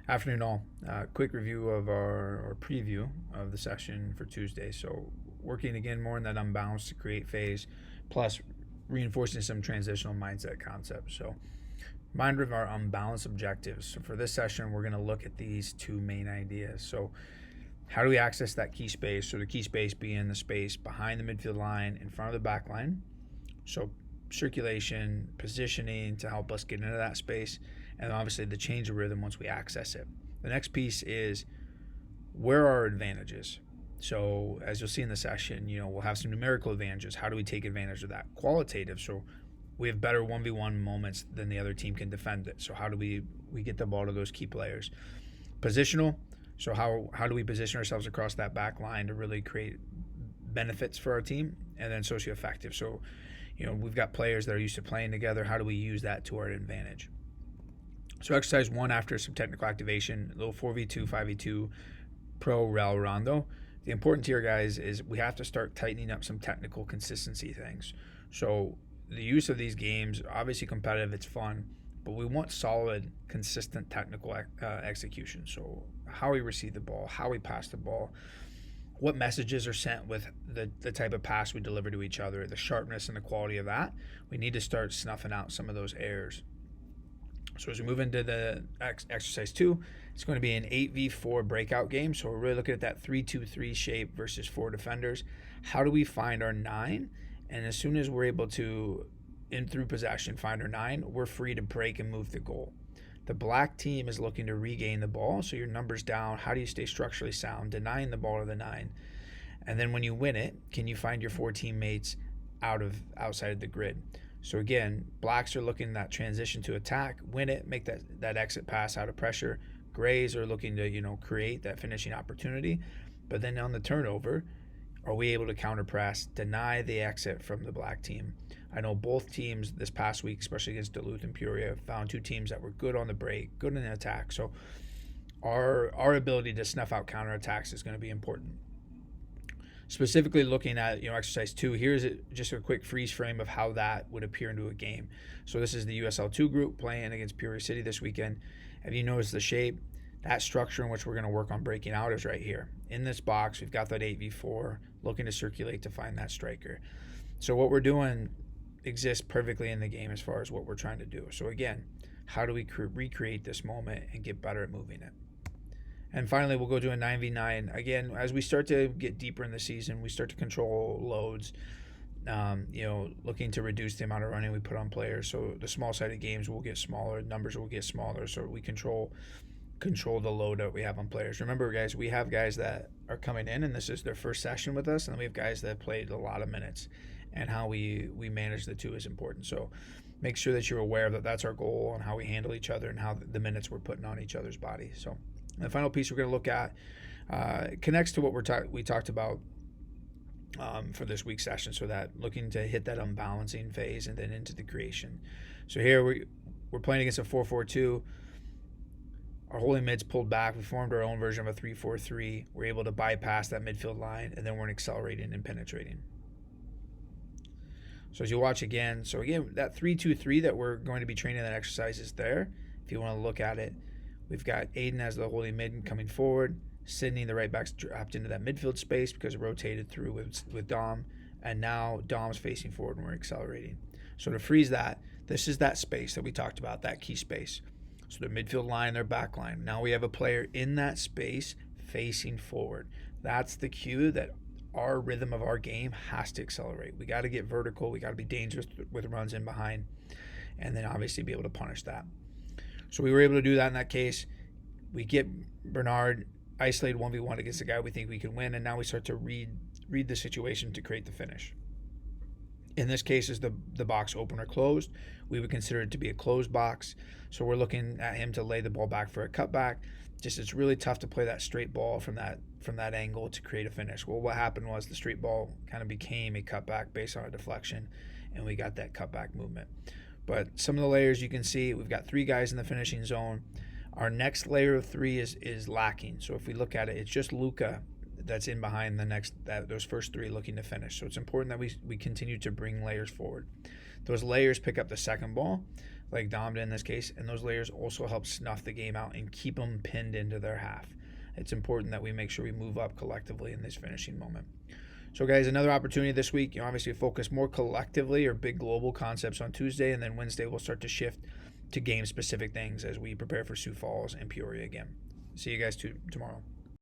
Afternoon all. Quick review of our preview of the session for Tuesday. So working again more in that unbalance to create phase, plus reinforcing some transitional mindset concepts. So reminder of our unbalanced objectives. So for this session, we're going to look at these two main ideas. So how do we access that key space? So the key space being the space behind the midfield line, in front of the back line. So circulation, positioning to help us get into that space, and obviously the change of rhythm once we access it. The next piece is where are our advantages? So as you'll see in the session, we'll have some numerical advantages. How do we take advantage of that? Qualitative, so we have better 1v1 moments than the other team can defend it. So how do we get the ball to those key players? Positional, so how do we position ourselves across that back line to really create benefits for our team? And then socio-effective, so we've got players that are used to playing together. How do we use that to our advantage? So exercise 1, after some technical activation, a little 4v2, 5v2, pro rel rondo. The important here, guys, is we have to start tightening up some technical consistency things. So the use of these games, obviously competitive, it's fun, but we want solid, consistent technical execution. So how we receive the ball, how we pass the ball, what messages are sent with the type of pass we deliver to each other, the sharpness and the quality of that. We need to start snuffing out some of those errors. So as we move into the exercise 2, it's going to be an 8v4 breakout game. So we're really looking at that 3-2-3 shape versus 4 defenders. How do we find our 9? And as soon as we're able to, in through possession, find our 9, we're free to break and move the goal. The black team is looking to regain the ball, so your number's down. How do you stay structurally sound, denying the ball to the 9? And then when you win it, can you find your 4 teammates outside of the grid? So again, blacks are looking at that transition to attack, win it, make that exit pass out of pressure. Grays are looking to create that finishing opportunity. But then on the turnover, are we able to counter press, deny the exit from the black team? I know both teams this past week, especially against Duluth and Peoria, found 2 teams that were good on the break, good in the attack. So our ability to snuff out counterattacks is going to be important. Specifically looking at exercise 2, here's just a quick freeze frame of how that would appear into a game. So this is the USL2 group playing against Peoria City this weekend. Have you noticed the shape? That structure in which we're going to work on breaking out is right here. In this box, we've got that 8v4, looking to circulate to find that striker. So what we're doing exists perfectly in the game as far as what we're trying to do. So again, how do we recreate this moment and get better at moving it? And finally, we'll go to a 9v9. Again, as we start to get deeper in the season, we start to control loads, looking to reduce the amount of running we put on players. So the small-sided games will get smaller, numbers will get smaller, so we control the load that we have on players. Remember, guys, we have guys that are coming in, and this is their first session with us, and then we have guys that played a lot of minutes, and how we manage the two is important. So make sure that you're aware that that's our goal and how we handle each other and how the minutes we're putting on each other's body. So the final piece we're going to look at connects to what we talked about for this week's session, so that looking to hit that unbalancing phase and then into the creation. So here we're playing against a 4-4-2. Our holding mid's pulled back. We formed our own version of a 3-4-3. We're able to bypass that midfield line, and then we're accelerating and penetrating. So as you watch again, that 3-2-3 that we're going to be training that exercise is there. If you want to look at it, we've got Aiden as the holding mid coming forward. Sydney, the right back's dropped into that midfield space because it rotated through with Dom. And now Dom's facing forward and we're accelerating. So to freeze that, this is that space that we talked about, that key space. So their midfield line, their back line. Now we have a player in that space facing forward. That's the cue that our rhythm of our game has to accelerate. We got to get vertical. We got to be dangerous with runs in behind, and then obviously be able to punish that. So we were able to do that in that case. We get Bernard isolated 1v1 against a guy we think we can win, and now we start to read the situation to create the finish. In this case, is the box open or closed? We would consider it to be a closed box. So we're looking at him to lay the ball back for a cutback. Just it's really tough to play that straight ball from that angle to create a finish. Well, what happened was the straight ball kind of became a cutback based on a deflection, and we got that cutback movement. But some of the layers you can see, we've got 3 guys in the finishing zone. Our next layer of 3 is lacking. So if we look at it, it's just Luca that's in behind those first 3 looking to finish. So it's important that we continue to bring layers forward. Those layers pick up the second ball, like Dom did in this case, and those layers also help snuff the game out and keep them pinned into their half. It's important that we make sure we move up collectively in this finishing moment. So, guys, another opportunity this week. Obviously focus more collectively or big global concepts on Tuesday, and then Wednesday we'll start to shift to game-specific things as we prepare for Sioux Falls and Peoria again. See you guys tomorrow.